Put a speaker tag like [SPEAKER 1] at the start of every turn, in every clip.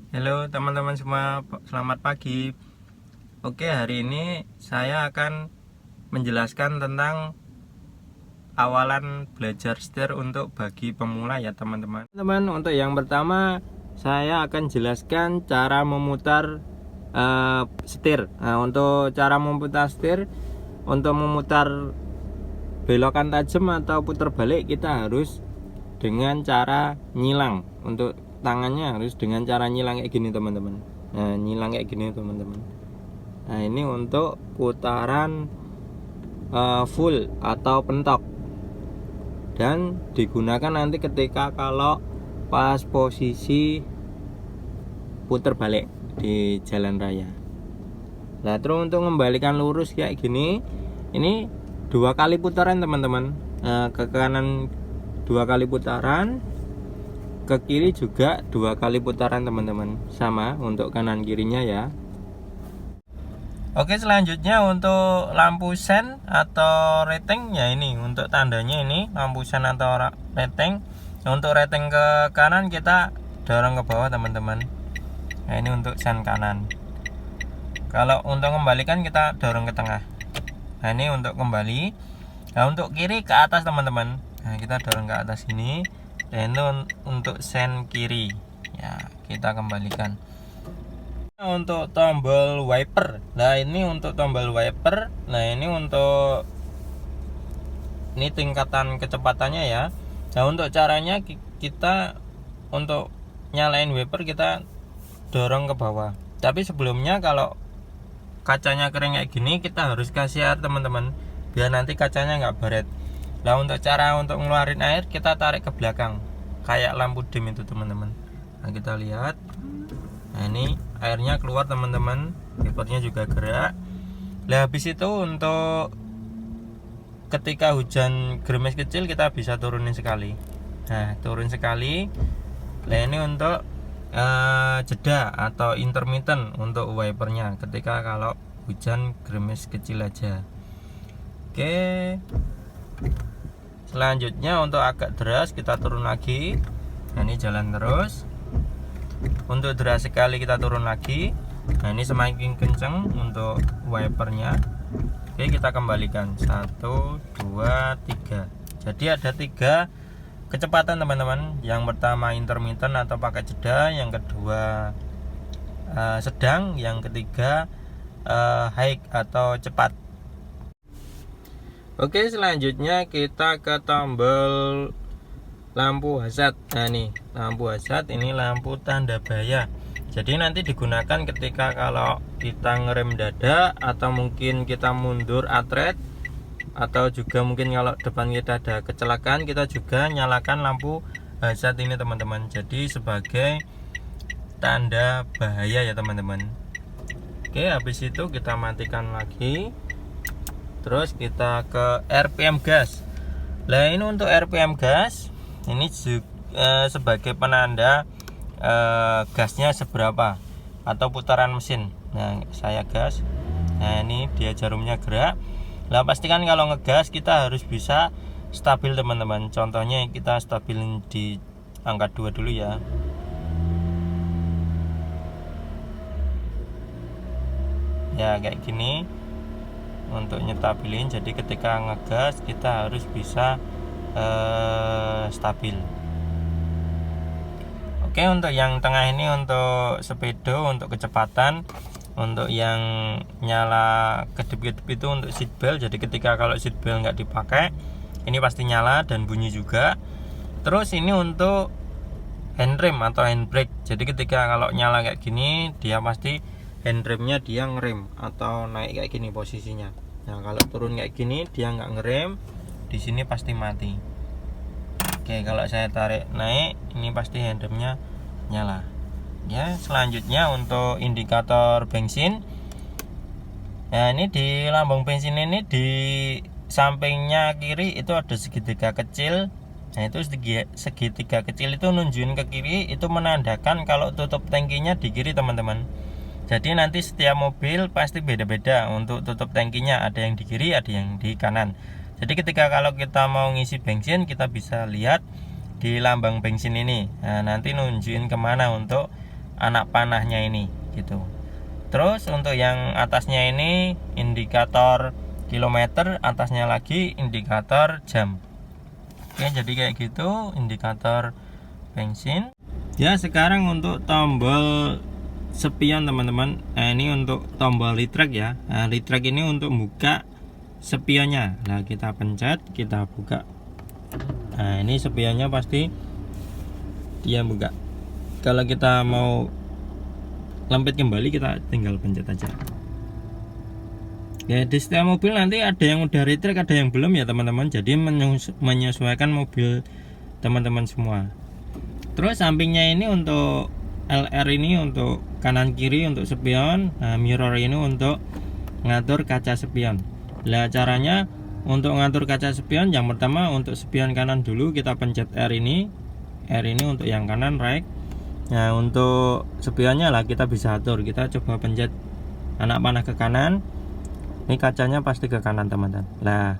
[SPEAKER 1] Halo teman-teman semua, selamat pagi. Oke, hari ini saya akan menjelaskan tentang awalan belajar setir untuk bagi pemula ya teman-teman. Teman-teman, untuk yang pertama saya akan jelaskan cara memutar setir. Nah, untuk cara memutar setir, untuk memutar belokan tajam atau putar balik kita harus dengan cara nyilang. Untuk tangannya harus dengan cara nyilang kayak gini teman-teman. Nah, nyilang kayak gini teman-teman. Nah, ini untuk putaran full atau pentok, dan digunakan nanti ketika kalau pas posisi putar balik di jalan raya. Nah, terus untuk mengembalikan lurus kayak gini, ini 2 kali putaran teman-teman. Ke kanan 2 kali putaran, ke kiri juga 2 kali putaran teman-teman, sama untuk kanan kirinya ya. Oke, selanjutnya untuk lampu sen atau rating ya, ini untuk tandanya ini lampu sen atau rating. Untuk rating ke kanan kita dorong ke bawah teman-teman. Nah, ini untuk sen kanan. Kalau untuk kembalikan kita dorong ke tengah. Nah, ini untuk kembali. Nah, untuk kiri ke atas teman-teman. Nah, kita dorong ke atas ini. Dan itu untuk sen kiri ya, kita kembalikan. Untuk tombol wiper, nah ini untuk tombol wiper. Nah, ini untuk ini tingkatan kecepatannya ya. Nah, untuk caranya kita untuk nyalain wiper kita dorong ke bawah. Tapi sebelumnya kalau kacanya kering kayak gini kita harus kasih air teman-teman, biar nanti kacanya nggak baret. Nah, untuk cara untuk ngeluarin air kita tarik ke belakang kayak lampu dim itu teman-teman. Nah, kita lihat. Nah, ini airnya keluar teman-teman, wipernya juga gerak. Nah, habis itu untuk ketika hujan gerimis kecil kita bisa turunin sekali. Nah, turun sekali. Nah, ini untuk jeda atau intermittent untuk wipernya ketika kalau hujan gerimis kecil aja. Oke, selanjutnya untuk agak deras kita turun lagi. Nah, ini jalan terus. Untuk deras sekali kita turun lagi. Nah, ini semakin kencang untuk wipernya. Oke, kita kembalikan 1, 2, 3. Jadi ada 3 kecepatan teman-teman. Yang pertama intermittent atau pakai jeda, yang kedua sedang, yang ketiga high atau cepat. Oke, selanjutnya kita ke tombol lampu hazard. Nah, nih lampu hazard, ini lampu tanda bahaya. Jadi nanti digunakan ketika kalau kita ngerem dadak, atau mungkin kita mundur atret, atau juga mungkin kalau depan kita ada kecelakaan, kita juga nyalakan lampu hazard ini teman-teman. Jadi sebagai tanda bahaya ya teman-teman. Oke, habis itu kita matikan lagi. Terus kita ke RPM gas. Nah, ini untuk RPM gas, ini sebagai penanda gasnya seberapa atau putaran mesin. Nah, saya gas. Nah, ini dia jarumnya gerak. Nah, pastikan kalau ngegas kita harus bisa stabil teman-teman. Contohnya kita stabilin di angka 2 dulu ya. Ya, kayak gini untuk nyetabilin. Jadi ketika ngegas kita harus bisa stabil. Oke, untuk yang tengah ini untuk sepedo, untuk kecepatan. Untuk yang nyala kedip-kedip itu untuk seat belt. Jadi ketika kalau seat belt nggak dipakai, ini pasti nyala dan bunyi juga. Terus ini untuk handrem atau handbrake. Jadi ketika kalau nyala kayak gini, dia pasti handremnya dia ngerem atau naik kayak gini posisinya. Nah, kalau turun kayak gini dia nggak ngerem, di sini pasti mati. Oke, kalau saya tarik naik, ini pasti handremnya nyala. Ya, selanjutnya untuk indikator bensin. Nah, ini di lambung bensin ini di sampingnya kiri itu ada segitiga kecil. Nah, itu segitiga kecil itu nunjukin ke kiri, itu menandakan kalau tutup tangkinya di kiri teman-teman. Jadi nanti setiap mobil pasti beda-beda untuk tutup tangkinya, ada yang di kiri, ada yang di kanan. Jadi ketika kalau kita mau ngisi bensin, kita bisa lihat di lambang bensin ini. Nah, nanti nunjukin kemana untuk anak panahnya ini gitu. Terus untuk yang atasnya ini indikator kilometer, atasnya lagi indikator jam. Oke, jadi kayak gitu indikator bensin. Ya, sekarang untuk tombol spion teman-teman. Nah, ini untuk tombol retract ya. Nah, retract ini untuk buka spionnya. Nah, kita pencet, kita buka. Nah, ini spionnya pasti dia buka. Kalau kita mau lempit kembali, kita tinggal pencet aja. Ya, di setiap mobil nanti ada yang udah retract, ada yang belum ya teman-teman. Jadi menyesuaikan mobil teman-teman semua. Terus sampingnya ini untuk LR ini untuk kanan kiri untuk spion. Nah, mirror ini untuk ngatur kaca spion. Nah, caranya untuk ngatur kaca spion, yang pertama untuk spion kanan dulu kita pencet R ini untuk yang kanan, right. Nah, untuk spionnya lah kita bisa atur. Kita coba pencet anak panah ke kanan. Ini kacanya pasti ke kanan teman-teman. Nah,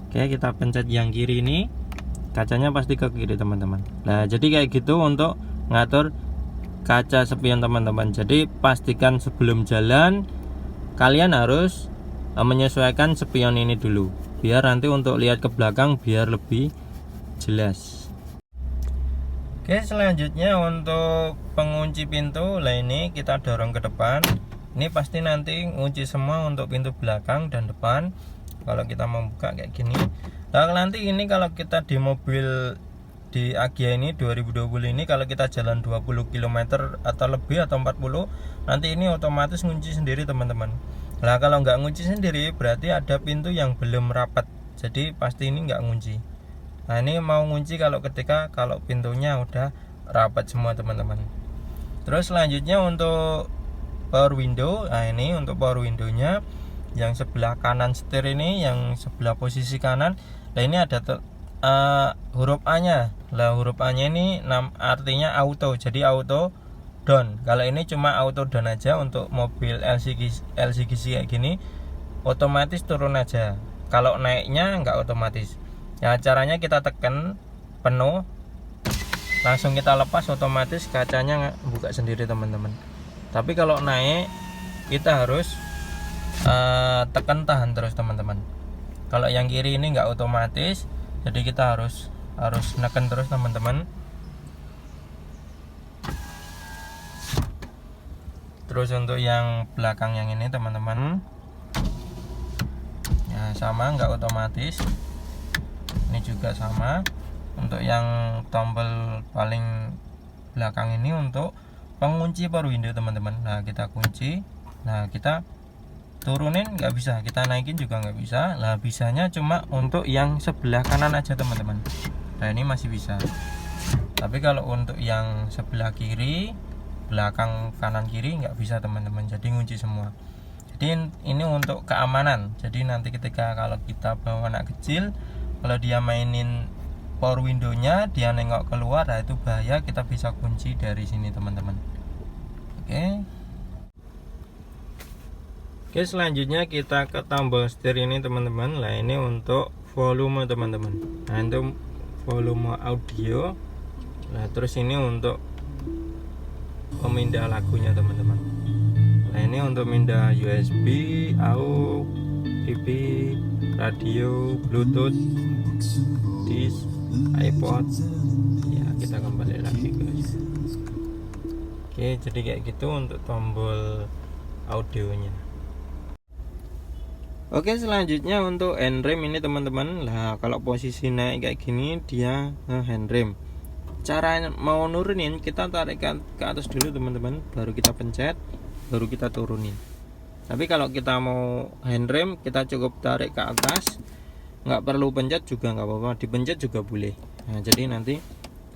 [SPEAKER 1] oke, kita pencet yang kiri ini, kacanya pasti ke kiri teman-teman. Nah, jadi kayak gitu untuk ngatur kaca spion teman-teman. Jadi pastikan sebelum jalan kalian harus menyesuaikan spion ini dulu, biar nanti untuk lihat ke belakang biar lebih jelas. Oke, selanjutnya untuk pengunci pintu. Nah, ini kita dorong ke depan. Ini pasti nanti ngunci semua untuk pintu belakang dan depan. Kalau kita mau buka kayak gini. Nah, nanti ini kalau kita di mobil di Agya ini 2020 ini, kalau kita jalan 20 km atau lebih atau 40, nanti ini otomatis ngunci sendiri teman-teman. Nah, kalau nggak ngunci sendiri berarti ada pintu yang belum rapat. Jadi pasti ini nggak ngunci. Nah, ini mau ngunci kalau pintunya udah rapat semua teman-teman. Terus selanjutnya untuk power window. Nah, ini untuk power windownya yang sebelah kanan setir ini, yang sebelah posisi kanan. Nah, ini ada huruf A nya. Lah, huruf A nya ini artinya auto, jadi auto down. Kalau ini cuma auto down aja. Untuk mobil LCGC kayak gini otomatis turun aja. Kalau naiknya nggak otomatis. Ya, caranya kita tekan penuh, langsung kita lepas, otomatis kacanya buka sendiri teman-teman. Tapi kalau naik kita harus tekan tahan terus teman-teman. Kalau yang kiri ini nggak otomatis, jadi kita harus neken terus teman-teman. Terus untuk yang belakang yang ini teman-teman, ya sama, nggak otomatis. Ini juga sama. Untuk yang tombol paling belakang ini untuk pengunci power window teman-teman. Nah, kita kunci. Nah, kita turunin nggak bisa, kita naikin juga nggak bisa. Nah, bisanya cuma untuk yang sebelah kanan aja teman-teman. Nah, ini masih bisa. Tapi kalau untuk yang sebelah kiri, belakang, kanan, kiri nggak bisa teman-teman. Jadi ngunci semua. Jadi ini untuk keamanan. Jadi nanti ketika kalau kita bawa anak kecil, kalau dia mainin power window-nya, dia nengok keluar, nah itu bahaya. Kita bisa kunci dari sini teman-teman. Oke, selanjutnya kita ke tombol setir ini teman-teman. Nah, ini untuk volume teman-teman. Nah, itu volume audio. Nah, terus ini untuk pemindah lagunya teman-teman. Nah, ini untuk mindah USB, AUX, PP, radio, Bluetooth, disk, iPod. Ya, kita kembali lagi guys. Oke, jadi kayak gitu untuk tombol audionya. Oke, selanjutnya untuk handrem ini teman-teman. Nah, kalau posisi naik kayak gini dia handrem. Cara mau nurunin, kita tarik ke atas dulu teman-teman, baru kita pencet, baru kita turunin. Tapi kalau kita mau handrem, kita cukup tarik ke atas, nggak perlu pencet juga nggak apa-apa, dipencet juga boleh. Nah, jadi nanti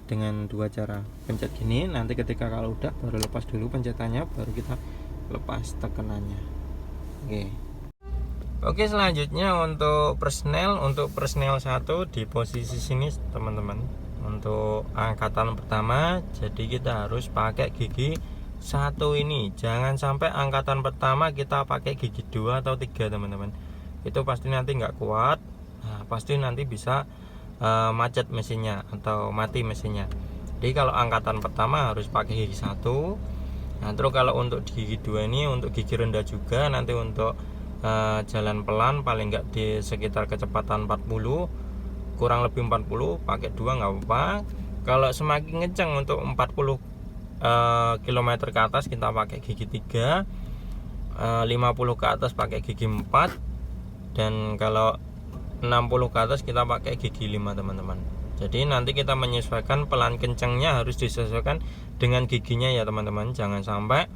[SPEAKER 1] dengan dua cara, pencet gini, nanti ketika kalau udah baru lepas dulu pencetannya, baru kita lepas tekanannya. Oke, selanjutnya untuk persnel 1 di posisi sini teman-teman. Untuk angkatan pertama, jadi kita harus pakai gigi 1 ini. Jangan sampai angkatan pertama kita pakai gigi 2 atau 3 teman-teman. Itu pasti nanti nggak kuat. Nah, pasti nanti bisa macet mesinnya atau mati mesinnya. Jadi kalau angkatan pertama harus pakai gigi 1. Nah terus kalau untuk di gigi 2 ini untuk gigi rendah juga, nanti untuk jalan pelan paling enggak di sekitar kecepatan 40, kurang lebih 40, pakai 2 nggak apa-apa. Kalau semakin kencang untuk 40 km ke atas kita pakai gigi 3, 50 ke atas pakai gigi 4, dan kalau 60 ke atas kita pakai gigi 5 teman-teman. Jadi nanti kita menyesuaikan pelan kencangnya harus disesuaikan dengan giginya ya teman-teman. Jangan sampai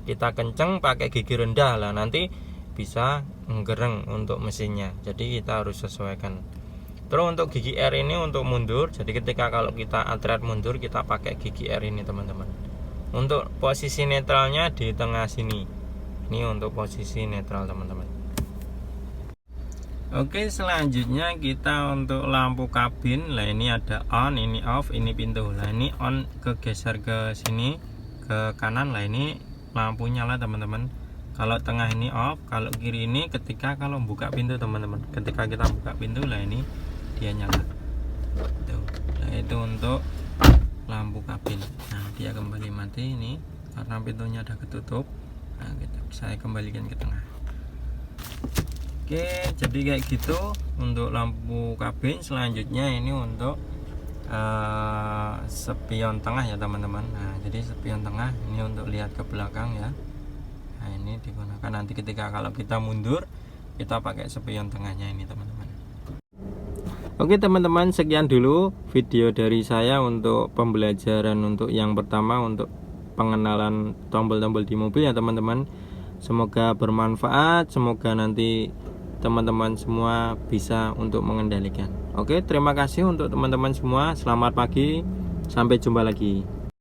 [SPEAKER 1] kita kenceng pakai gigi rendah lah, nanti bisa nggereng untuk mesinnya. Jadi kita harus sesuaikan. Terus untuk gigi R ini untuk mundur. Jadi ketika kalau kita atret mundur kita pakai gigi R ini teman-teman. Untuk posisi netralnya di tengah sini. Ini untuk posisi netral teman-teman. Oke, selanjutnya kita untuk lampu kabin. Lah ini ada on, ini off, ini pintu. Lah ini on kegeser ke sini ke kanan. Lah ini lampu nyala teman-teman. Kalau tengah ini off, kalau kiri ini ketika kalau buka pintu teman-teman. Ketika kita buka pintu lah ini dia nyala. Tuh. Nah itu untuk lampu kabin. Nah dia kembali mati ini karena pintunya ada ketutup. Nah gitu, saya kembalikan ke tengah. Oke, jadi kayak gitu untuk lampu kabin. Selanjutnya ini untuk spion tengah ya teman-teman. Nah jadi spion tengah ini untuk lihat ke belakang ya. Nah ini digunakan nanti ketika kalau kita mundur kita pakai spion tengahnya ini teman-teman. Oke teman-teman, sekian dulu video dari saya untuk pembelajaran untuk yang pertama untuk pengenalan tombol-tombol di mobil ya teman-teman. Semoga bermanfaat, semoga nanti teman-teman semua bisa untuk mengendalikan. Oke, terima kasih untuk teman-teman semua. Selamat pagi, sampai jumpa lagi.